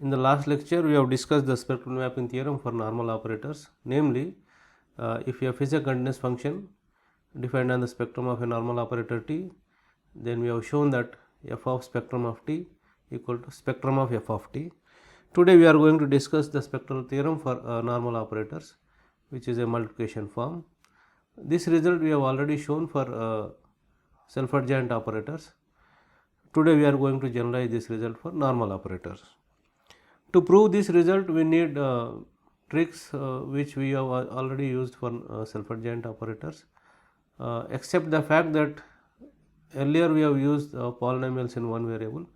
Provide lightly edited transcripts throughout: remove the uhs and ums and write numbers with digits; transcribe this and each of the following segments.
In the last lecture, we have discussed the spectral mapping theorem for normal operators. Namely, if f is a continuous function defined on the spectrum of a normal operator t, then we have shown that f of spectrum of t equal to spectrum of f of t. Today, we are going to discuss the spectral theorem for normal operators, which is a multiplication form. This result we have already shown for self-adjoint operators. Today, we are going to generalize this result for normal operators. To prove this result, we need tricks which we have already used for self-adjoint operators, except the fact that earlier we have used polynomials in one variable.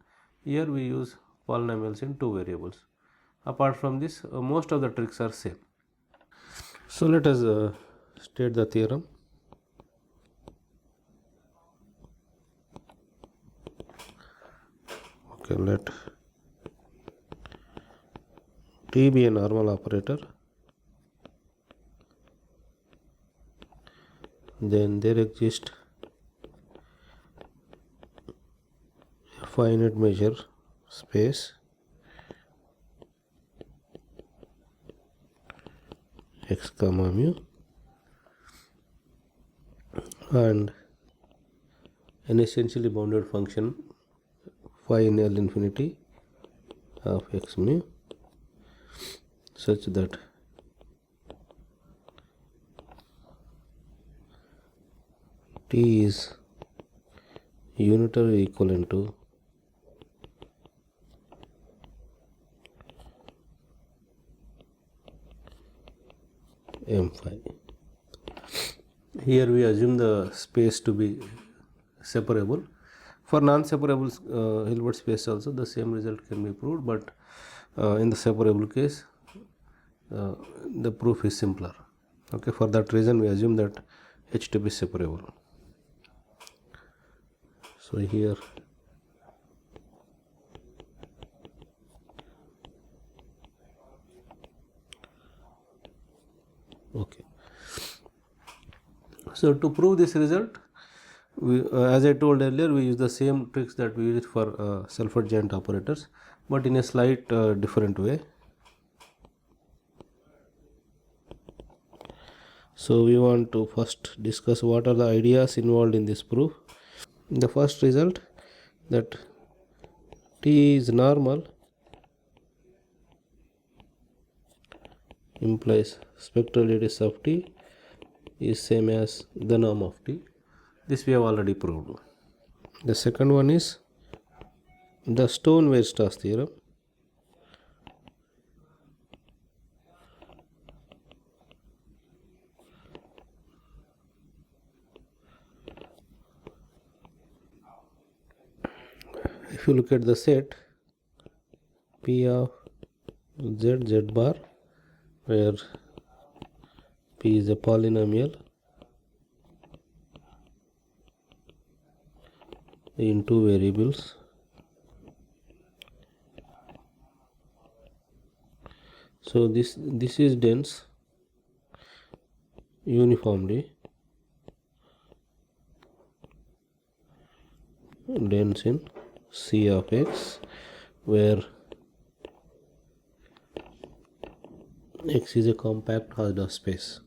Here we use polynomials in two variables. Apart from this, most of the tricks are same. So let us state the theorem. Okay, let T be a normal operator, then there exists a finite measure space x comma mu and an essentially bounded function phi in L infinity of x mu such that T is unitary equivalent to m phi. Here we assume the space to be separable. For non-separable Hilbert space also the same result can be proved, but in the separable case the proof is simpler. Okay, for that reason we assume that H to be separable. So here okay. So to prove this result, we, as I told earlier, we use the same tricks that we use for self-adjoint operators, but in a slight different way. So we want to first discuss what are the ideas involved in this proof. The first result, that T is normal, implies spectral radius of T is same as the norm of T. This we have already proved. The second one is the Stone-Weierstrass theorem. If you look at the set P of Z, Z bar, where P is a polynomial in two variables, so this is dense uniformly, dense in C of x, where x is a compact Hausdorff space.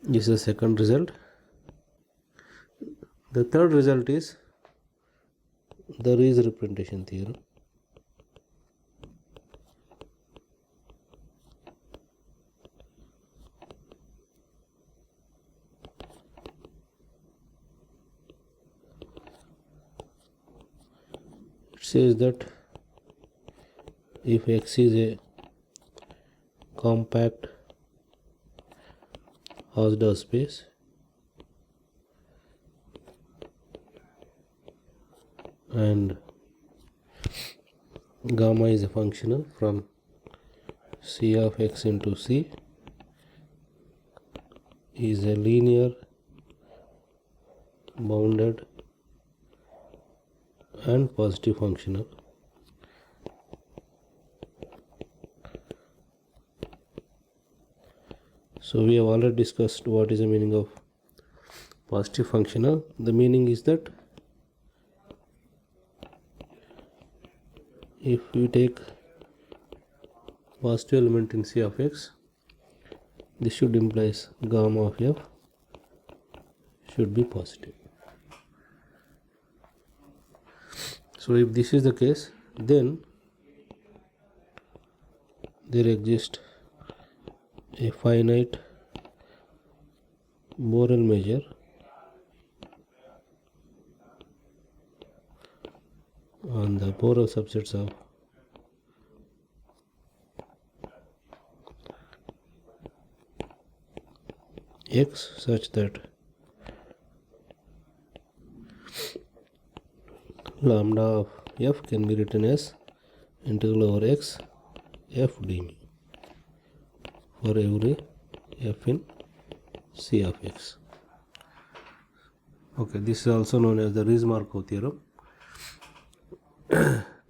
This is the second result. The third result is the Rees representation theorem. It says that if x is a compact Hausdorff space and gamma is a functional from C of x into C is a linear bounded and positive functional, So we have already discussed what is the meaning of positive functional. The meaning is that if we take positive element in C of x, this should implies gamma of f should be positive. So if this is the case, then there exists a finite Borel measure on the Borel subsets of x such that lambda of f can be written as integral over x f d for every f in C of x. Okay, this is also known as the Rees-Markov theorem.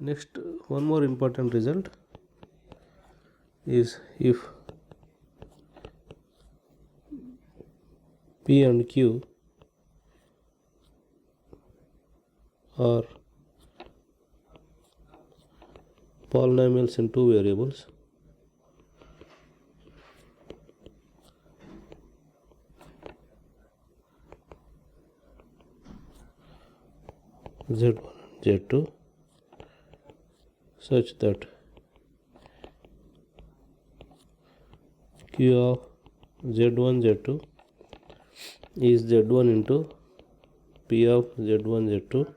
Next, one more important result is if P and Q are polynomials in two variables, z1 z2, such that q of z1 z2 is z1 into p of z1 z2,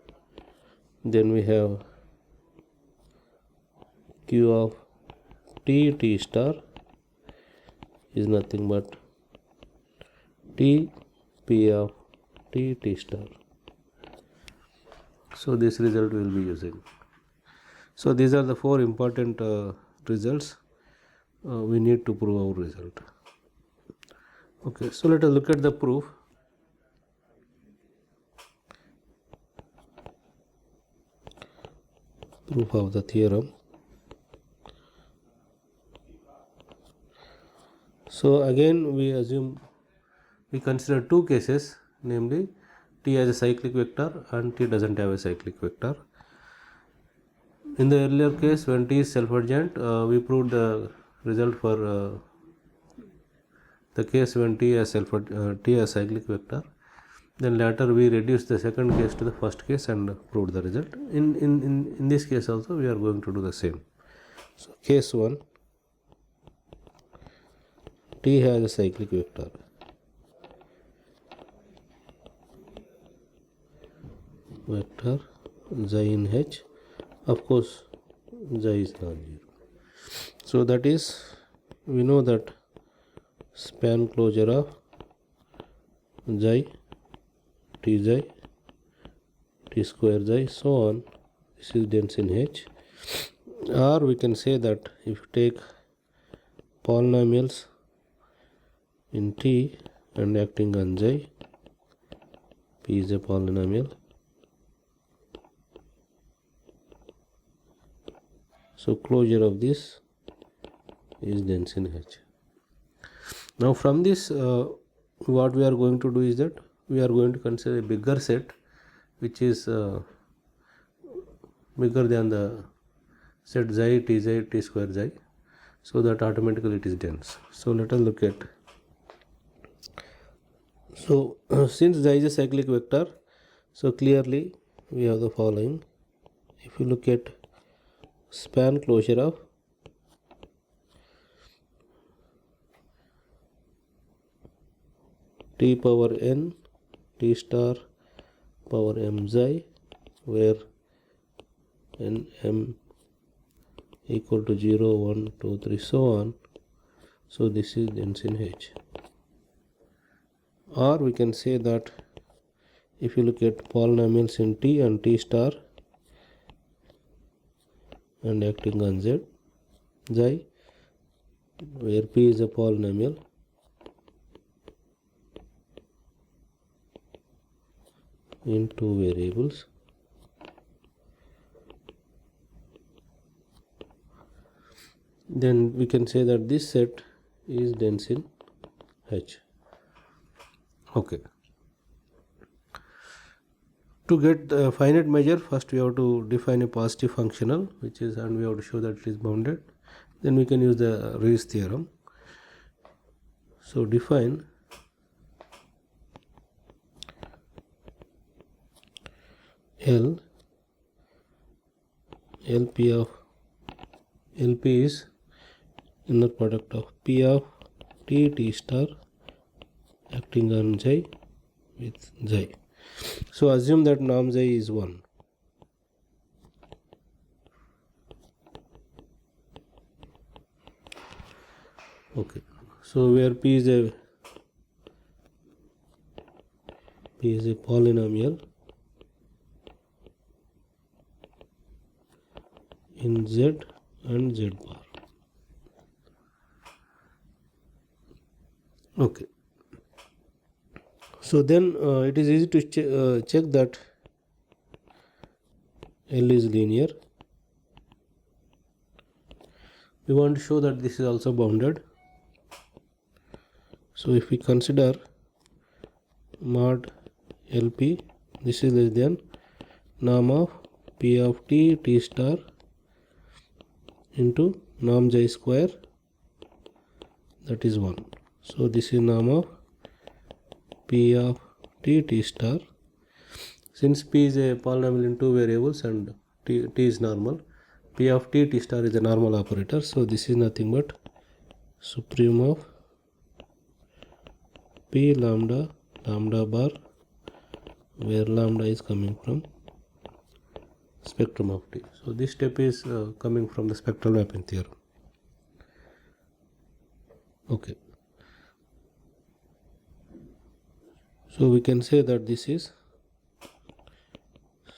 then we have q of t star is nothing but t p of t star. So this result we will be using. So these are the four important results we need to prove our result. Okay, so let us look at the proof. Proof of the theorem. So again we consider two cases, namely t as a cyclic vector and t doesn't have a cyclic vector. In the earlier case, when t is self-adjoint, we proved the result for the case when t as cyclic vector. Then later we reduced the second case to the first case and proved the result. In this case also we are going to do the same. So case 1, t has a cyclic vector. Vector xi in H, of course xi is non-zero. So that is, we know that span closure of xi, t square xi, so on, this is dense in H. Or we can say that if you take polynomials in T and acting on xi, P is a polynomial. So closure of this is dense in H. Now from this what we are going to do is that we are going to consider a bigger set which is bigger than the set xi, t square xi, so that automatically it is dense. So let us look at. So since xi is a cyclic vector, so clearly we have the following. If you look at span closure of t power n t star power m xi, where n m equal to 0, 1, 2, 3, so on. So this is dense in H. Or we can say that if you look at polynomials in T and T star and acting on xi, where P is a polynomial, in two variables, then we can say that this set is dense in H. Okay. To get the finite measure, first we have to define a positive functional, which is, and we have to show that it is bounded. Then we can use the Rees theorem. So define LP of LP is inner product of P of T star acting on J with J. So assume that norm J is 1. Okay. So where P is a polynomial in Z and Z bar. Okay. So then it is easy to check that L is linear. We want to show that this is also bounded. So if we consider mod LP, this is less than norm of P of T star into norm J square, that is 1. So this is norm of P of T star. Since P is a polynomial in 2 variables and T is normal, P of T star is a normal operator. So this is nothing but supreme of P lambda bar, where lambda is coming from spectrum of T. So this step is coming from the spectral mapping theorem. Okay. So we can say that this is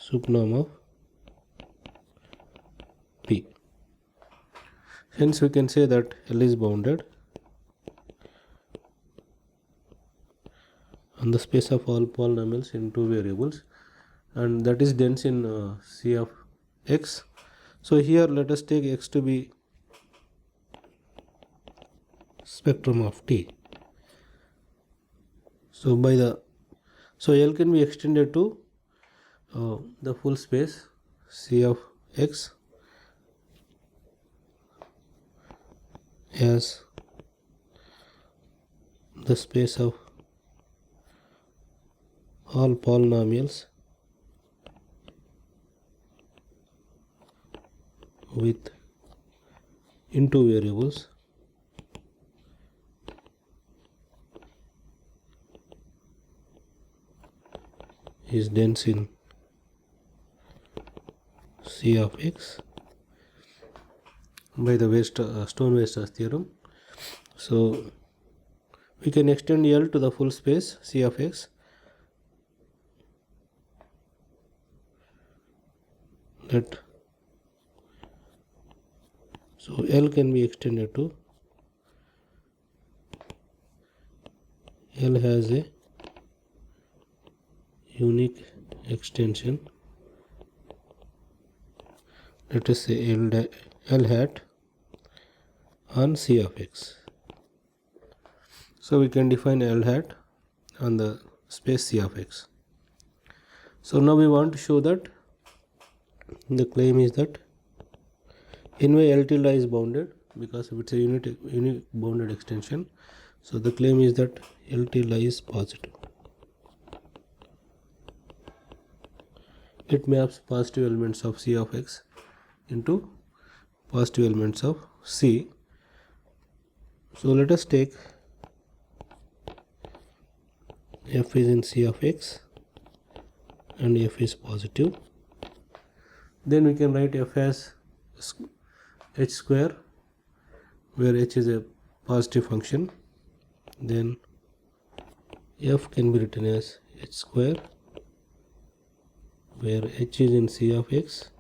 subnorm of P. Hence we can say that L is bounded on the space of all polynomials in 2 variables, and that is dense in C of X. So here let us take X to be spectrum of T. So L can be extended to the full space C of X as the space of all polynomials with in 2 variables is dense in C of X by the Stone-Weierstrass theorem. So we can extend L to the full space C of X. So L can be extended to, L has a unique extension, let us say L hat on C of X. So we can define L hat on the space C of X. So now we want to show that the claim is that anyway L tilde is bounded because it's a unique bounded extension. So the claim is that L tilde is positive. It maps positive elements of C of X into positive elements of C. So let us take F is in C of X and F is positive. Then we can write F as H square, where H is a positive function. Then F can be written as H square, where H is in C of X,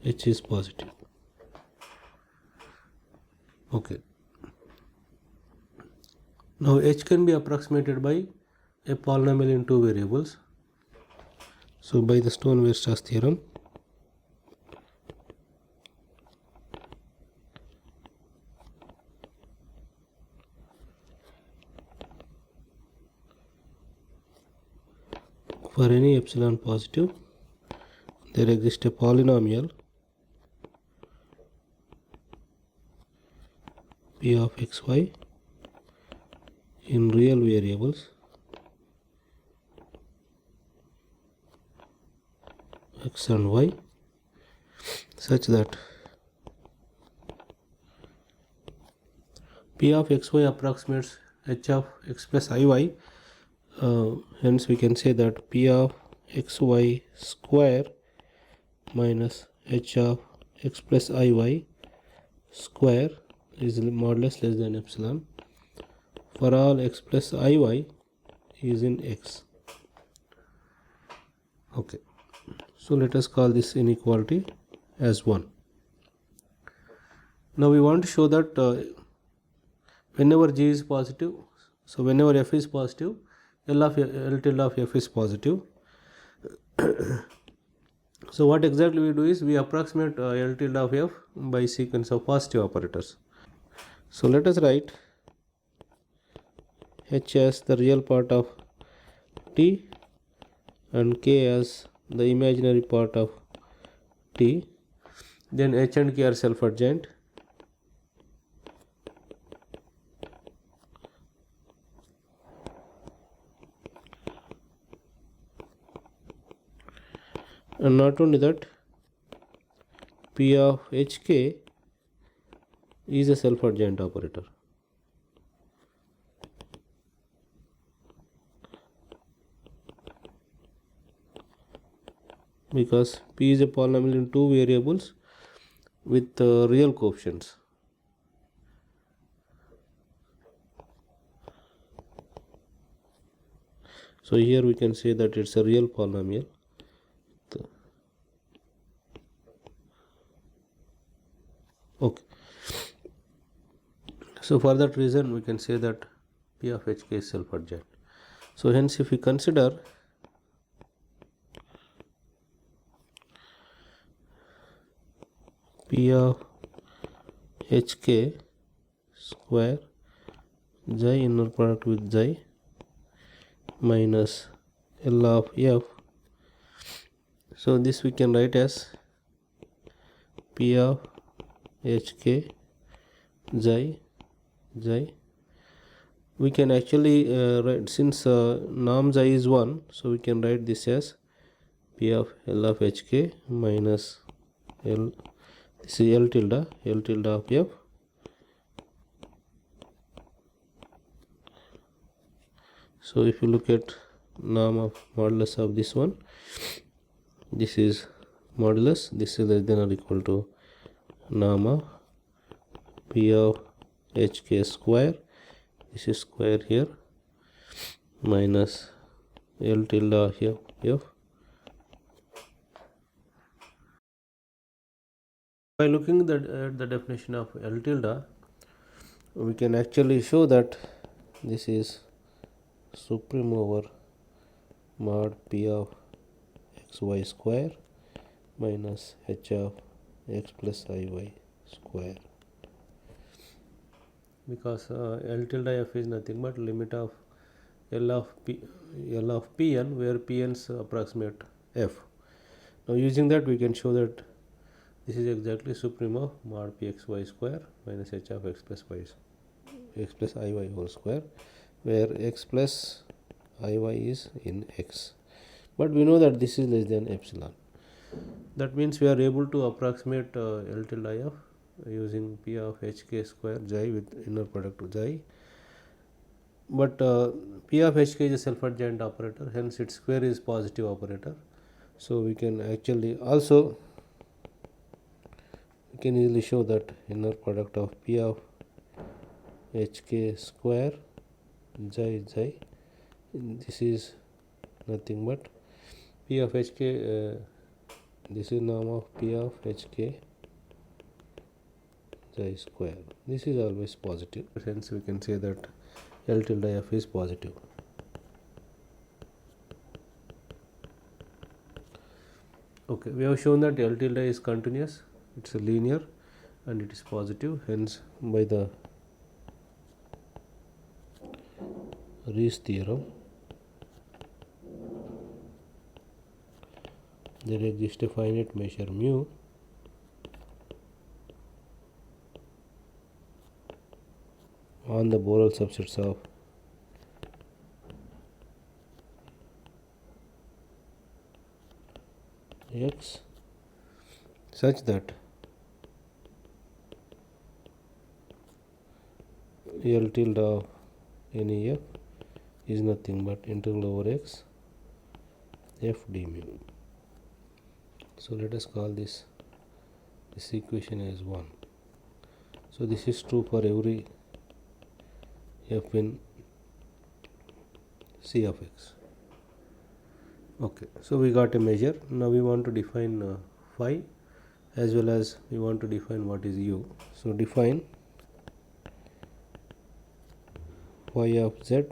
H is positive. Okay. Now H can be approximated by a polynomial in 2 variables. So by the Stone-Weierstrass theorem, For any epsilon positive, there exists a polynomial p of xy in real variables x and y such that p of xy approximates h of x plus iy. Hence we can say that p of xy square minus h of x plus iy square is modulus less than epsilon for all x plus iy is in x. Okay, so let us call this inequality as 1. Now we want to show that whenever g is positive, so whenever f is positive, L tilde of f is positive. So what exactly we do is we approximate L tilde of f by sequence of positive operators. So let us write h as the real part of t and k as the imaginary part of t. Then h and k are self-adjoint. And not only that, p of hk is a self-adjoint operator. Because p is a polynomial in two variables with real coefficients. So here we can say that it's a real polynomial. Okay. So for that reason we can say that p of hk is self-adjoint. So hence if we consider p of hk square xi inner product with xi minus L of f, so this we can write as p of hk xi. We can actually write, since norm xi is 1, so we can write this as p of L of hk minus L, this is L tilde of f So if you look at norm of modulus of this one, this is modulus, this is less than or equal to norm of p of hk square, this is square here, minus L tilde here f. By looking at the definition of L tilde, we can actually show that this is supreme over mod p of xy square minus h of x plus iy square, because L tilde f is nothing but limit of L of Pn, where Pn's approximate f. Now using that we can show that this is exactly supreme of mod pxy square minus h of x plus iy whole square, where x plus iy is in x. But we know that this is less than epsilon. That means we are able to approximate L tilde f using p of hk square xi with inner product xi. But p of hk is a self-adjoint operator, hence its square is positive operator. So we can actually also easily show that inner product of p of hk square xi, this is nothing but p of hk, this is norm of p of hk xi square, this is always positive, hence we can say that L tilde f is positive. Okay, we have shown that L tilde is continuous, it's a linear and it is positive, hence by the Rees theorem there exists a finite measure mu on the Borel subsets of X such that L tilde of any f is nothing but integral over x f d mu. So let us call this equation as 1. So this is true for every f in C of x. Okay, so we got a measure. Now we want to define phi, as well as we want to define what is u. So define phi of z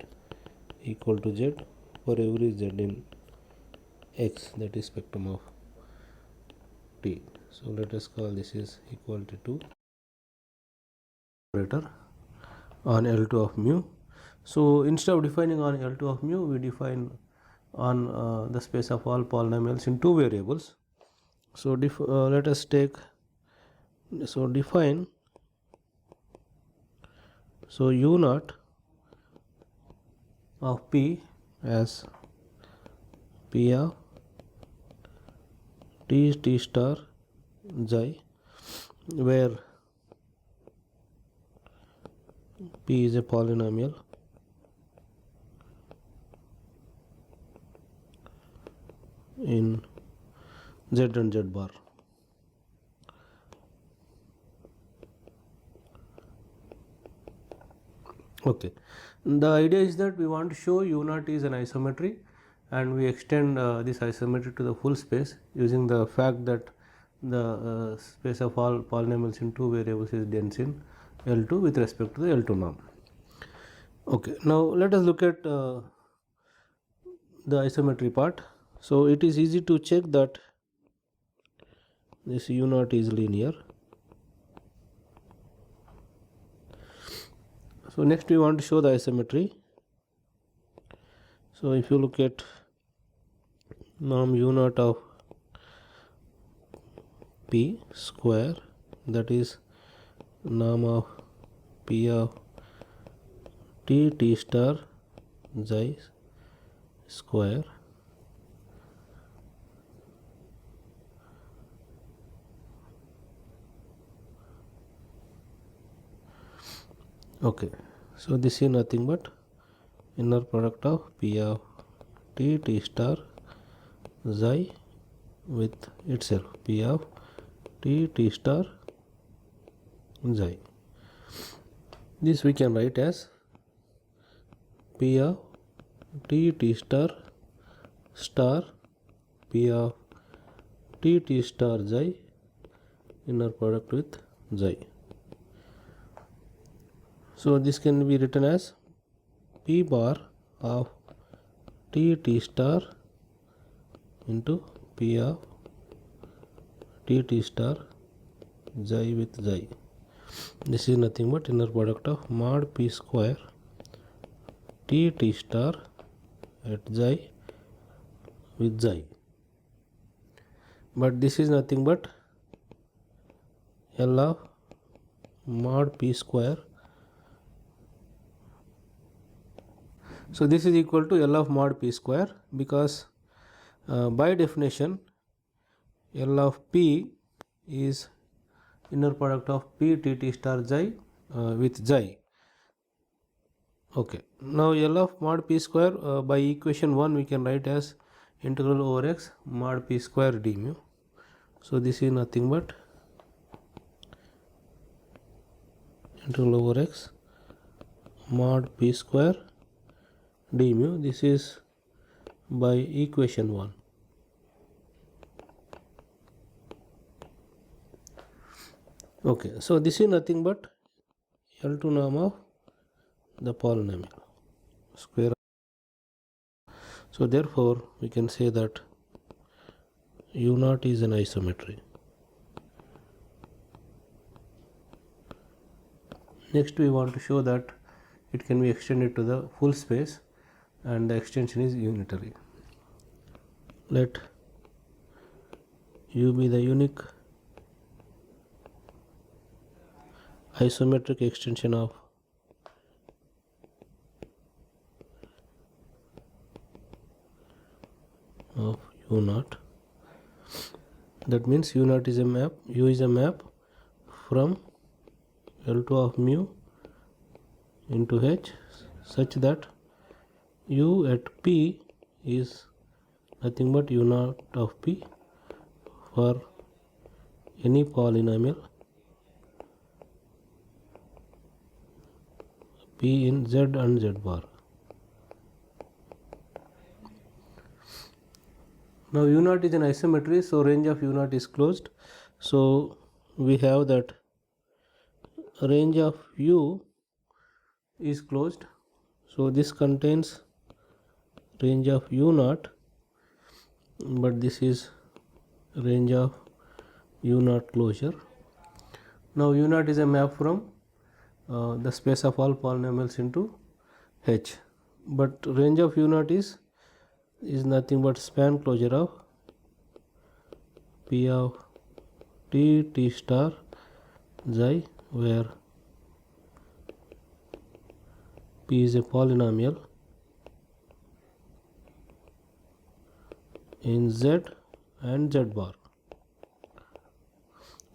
equal to z for every z in x, that is spectrum of t. So let us call this is equal to operator on L2 of mu. So instead of defining on L2 of mu, we define on the space of all polynomials in two variables. So let us take, so define, so u naught of p as p of t star xi, where p is a polynomial in z and z bar. Okay, the idea is that we want to show u naught is an isometry, and we extend this isometry to the full space using the fact that the space of all polynomials in two variables is dense in L2 with respect to the L2 norm. Okay, now let us look at the isometry part. So it is easy to check that this u naught is linear. So next we want to show the isometry. So if you look at norm u naught of p square, that is norm of p of t star xi square okay. So this is nothing but inner product of p of t star xi with itself, p of t star xi. This we can write as p of t star p of t star xi inner product with xi. So this can be written as p bar of t star into p of t star xi with xi. This is nothing but inner product of mod p square t star at xi with xi. But this is nothing but L of mod p square. So this is equal to L of mod p square, because by definition L of p is inner product of p t star xi with xi. Okay, now L of mod p square by equation 1 we can write as integral over x mod p square d mu. So this is nothing but integral over x mod p square d mu. This is by equation 1. Okay, so this is nothing but L2 norm of the polynomial square. So therefore we can say that u naught is an isometry. Next we want to show that it can be extended to the full space, and the extension is unitary. Let U be the unique isometric extension of U naught. That means U naught is a map, U is a map from L2 of mu into H such that U at P is nothing but U naught of P for any polynomial P in Z and Z bar. Now U naught is an isometry, so range of U naught is closed. So we have that range of U is closed. So this contains range of U naught, but this is range of U naught closure. Now U naught is a map from the space of all polynomials into H, but range of U naught is nothing but span closure of P of T star xi, where P is a polynomial in Z and Z bar.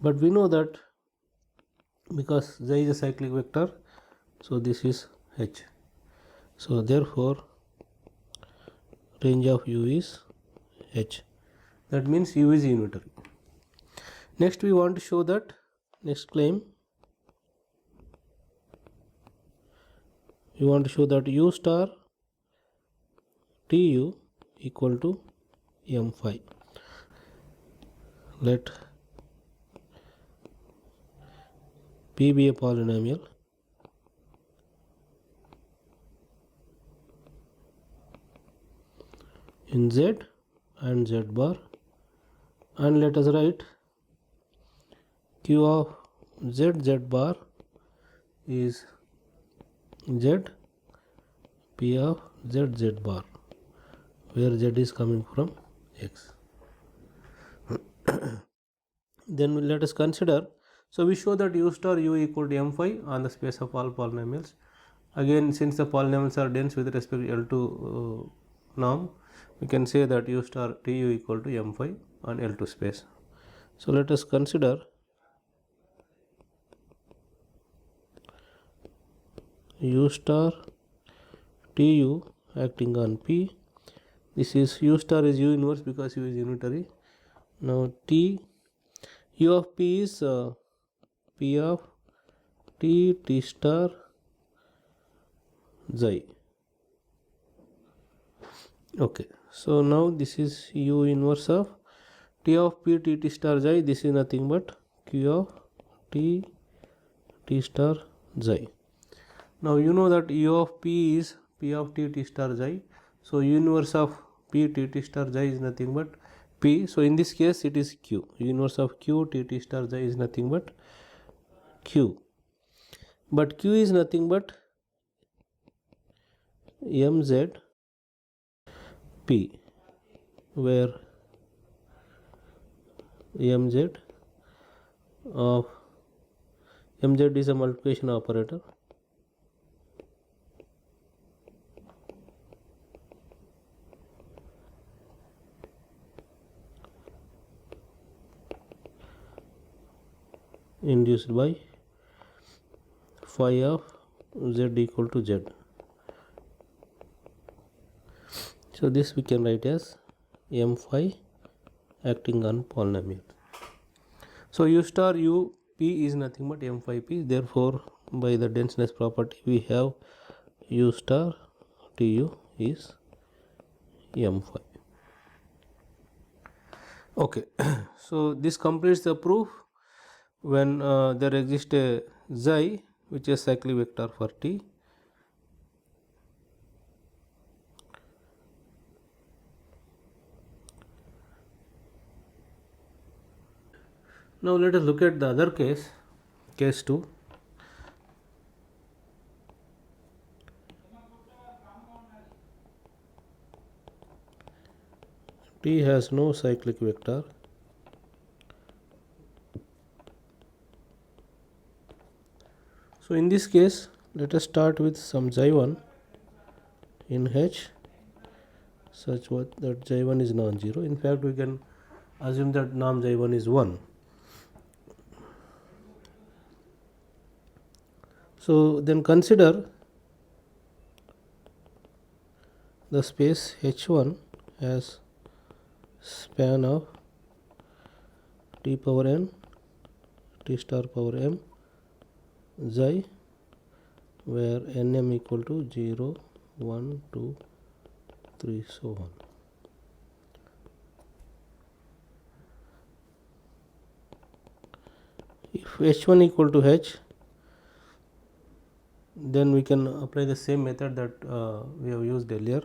But we know that because xi is a cyclic vector, so this is H. So therefore range of U is H. That means U is unitary. Next we want to show that, next claim, we want to show that U star Tu equal to M phi. Let P be a polynomial in Z and Z bar, and let us write Q of Z bar is Z P of Z bar, where Z is coming from X. Then let us consider, so we show that U star U equal to M phi on the space of all polynomials. Again, since the polynomials are dense with respect to L2 norm, we can say that U star Tu equal to M phi on L2 space. So let us consider U star Tu acting on P. This is U star is U inverse because U is unitary. Now U of P is P of T star xi. Okay, so now this is U inverse of T of P T star xi. This is nothing but Q of T star xi. Now you know that U of P is P of T star xi. So U inverse of P T star xi is nothing but P. So in this case it is Q. U inverse of Q T star xi is nothing but Q. But Q is nothing but MZ P, where MZ of MZ is a multiplication operator. Induced by phi of Z equal to Z. So this we can write as M phi acting on polynomial. So U star U P is nothing but M phi P. Therefore, by the denseness property, we have U star Tu is M phi. Okay, so this completes the proof when there exists a xi which is cyclic vector for T. Now let us look at the other case, case 2. T has no cyclic vector So in this case, let us start with some xi1 in H such that xi1 is non-zero. In fact, we can assume that norm xi1 is 1. So then consider the space H1 as span of t power n, t star power m, xi, where nm equal to 0, 1, 2, 3, so on. If H1 equal to H, then we can apply the same method that we have used earlier.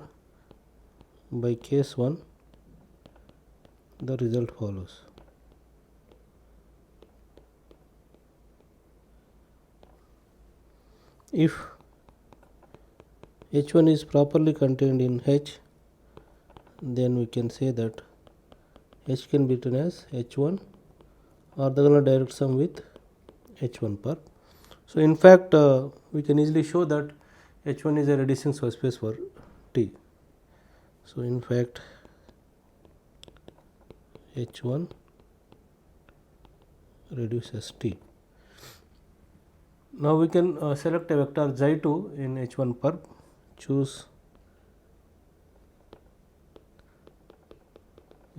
By case 1, the result follows. If H1 is properly contained in H, then we can say that H can be written as H1 orthogonal direct sum with H1 perp. So in fact, we can easily show that H1 is a reducing subspace for T. So in fact, H1 reduces T. Now we can select a vector xi2 in H1 perp, choose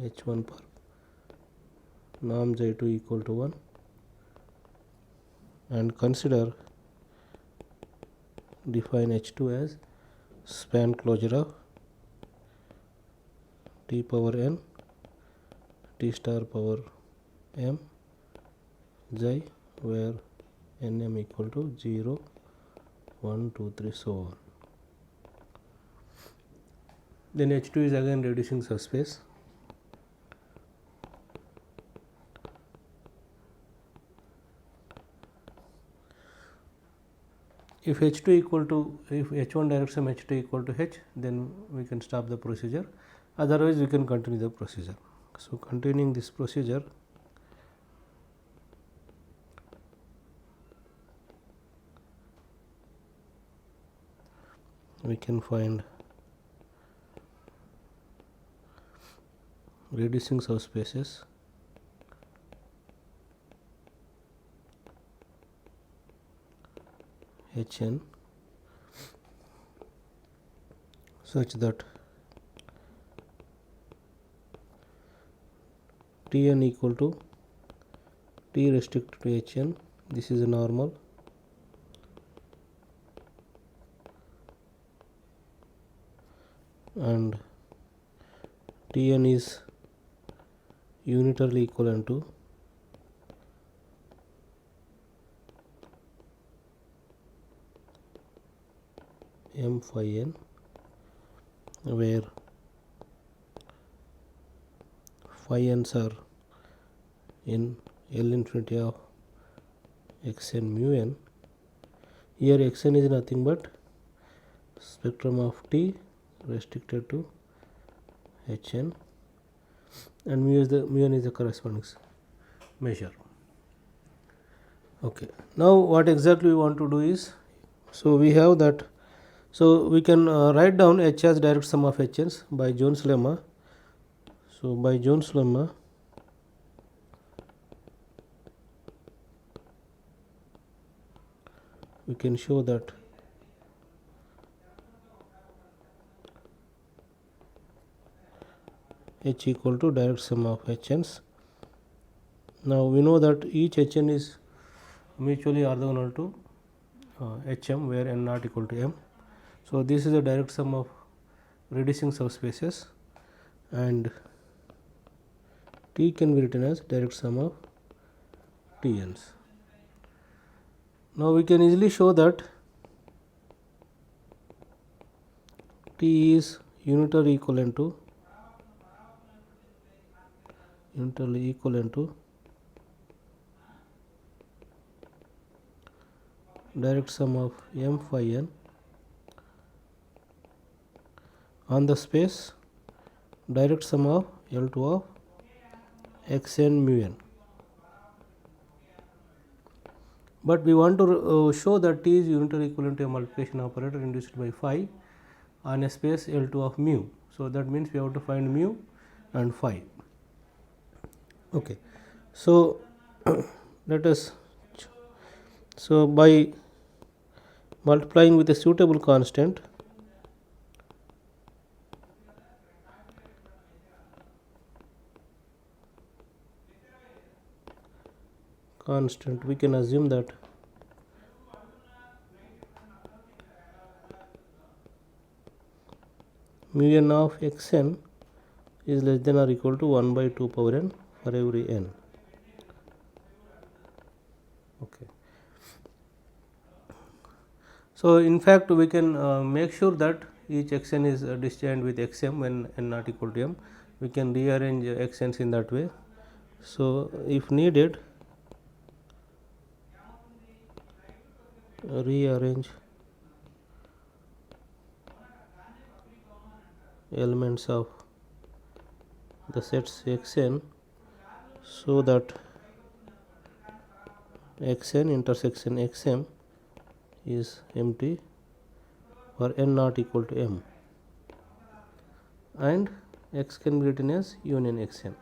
H1 perp, norm xi2 equal to 1, and consider define H2 as span closure of t power n, t star power m, xi, where nm equal to 0, 1, 2, 3, so on. Then H2 is again reducing subspace. If H2 equal to, if H1 direct sum H2 equal to H, then we can stop the procedure, otherwise we can continue the procedure. So continuing this procedure, we can find reducing subspaces Hn such that Tn equal to T restricted to Hn, this is a normal, and Tn is unitarily equivalent to m phi n, where phi n's are in L infinity of xn mu n. Here xn is nothing but spectrum of T restricted to Hn, and mu n is the corresponding measure. Okay. Now what exactly we want to do is, so we have that, so we can write down H as direct sum of Hns by Jones lemma. So by Jones lemma, we can show that H equal to direct sum of Hns. Now we know that each Hn is mutually orthogonal to Hm, where n not equal to m. So this is a direct sum of reducing subspaces, and T can be written as direct sum of Tn's. Now we can easily show that T is unitarily equivalent to direct sum of m phi n on the space direct sum of L2 of xn mu n. but we want to show that T is unitary equivalent to a multiplication operator induced by phi on a space L2 of mu. So, that means we have to find mu and phi. Okay. So, let us, so by multiplying with a suitable constant, we can assume that mu n of x n is less than or equal to 1 by 2 power n for every n. Okay. So, in fact, we can make sure that each x n is disjoint with x m when n not equal to m. We can rearrange x n's in that way. So, if needed, rearrange elements of the sets x n so that x n intersection x m is empty for n not equal to m, and x can be written as union x n.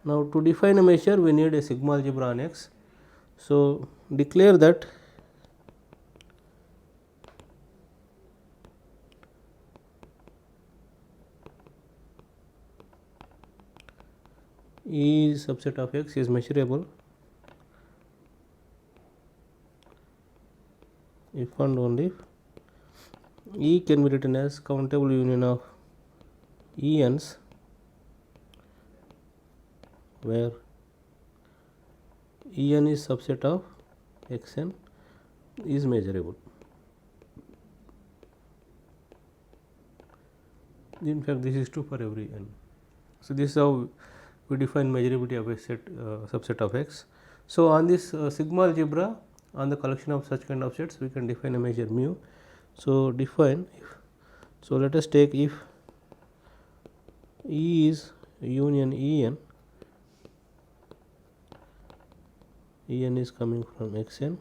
Now, to define a measure, we need a sigma algebra on x. So, declare that E subset of x is measurable if and only if E can be written as countable union of E n's, where E n is subset of x n is measurable. In fact, this is true for every n. So, this is how we define measurability of a set subset of x. So, on this sigma algebra, on the collection of such kind of sets, we can define a measure mu. So, define if, so let us take if E is union E n, E n is coming from x n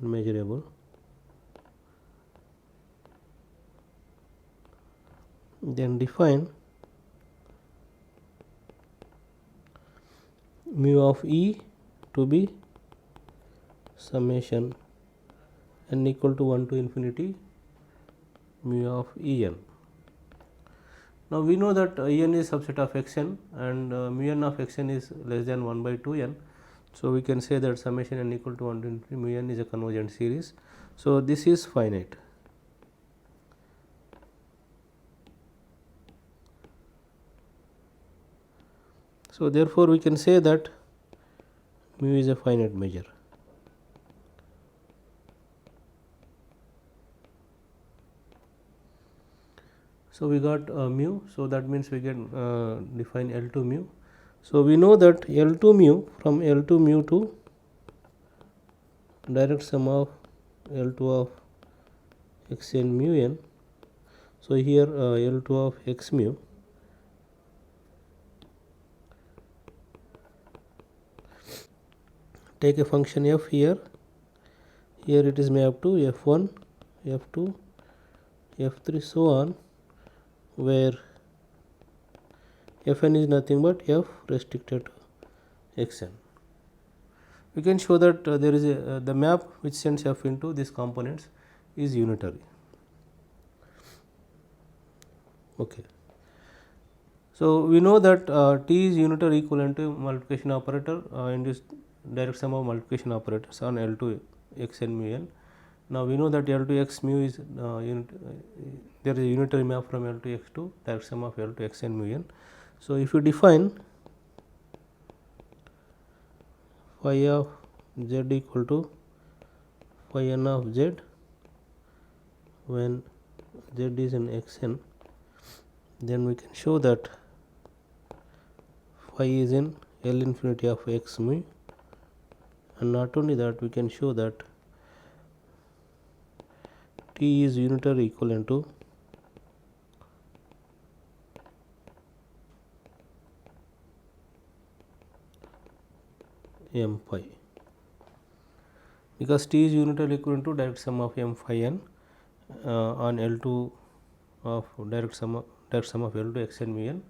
and measurable, then define mu of E to be summation n equal to 1 to infinity mu of E n. Now, we know that E n is subset of x n and mu n of x n is less than 1 by 2 n. So, we can say that summation n equal to 1 to infinity mu n is a convergent series. So, this is finite. So, therefore, we can say that mu is a finite measure. So, we got mu. So, that means we can define L2 mu. So, we know that L2 mu, from L2 mu to direct sum of L2 of x n mu n. So, here L2 of x mu take a function f here, it is mapped to f1, f2, f3 so on, where f n is nothing but f restricted to x n. We can show that there is a the map which sends f into these components is unitary. Okay. So, we know that T is unitary equivalent to multiplication operator induced direct sum of multiplication operators on L2 x n mu n. Now, we know that L2 x mu is there is a unitary map from L2 x to direct sum of L2 x n mu n. So, if you define phi of z equal to phi n of z when z is in x n, then we can show that phi is in L infinity of x mu, and not only that, we can show that T is unitary equivalent to m phi, because T is unitarily equivalent to direct sum of m phi n on L2 of direct sum of L2 x n mu n.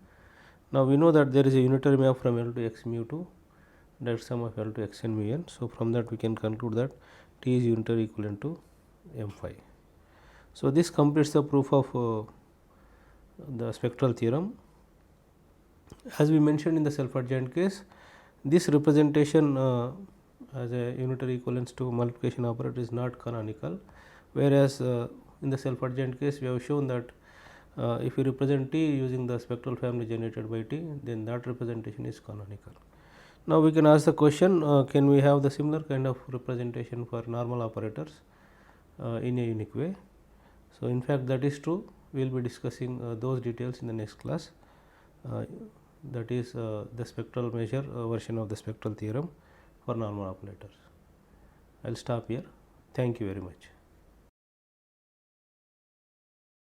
Now, we know that there is a unitary map from L to x mu to direct sum of L to x n mu n. So, from that we can conclude that T is unitarily equivalent to m phi. So, this completes the proof of the spectral theorem. As we mentioned in the self adjoint case, this representation as a unitary equivalence to multiplication operator is not canonical, whereas in the self adjoint case we have shown that if you represent T using the spectral family generated by T, then that representation is canonical. Now, we can ask the question, can we have the similar kind of representation for normal operators in a unique way? So, in fact, that is true. We will be discussing those details in the next class, that is the spectral measure version of the spectral theorem for normal operators. I will stop here. Thank you very much.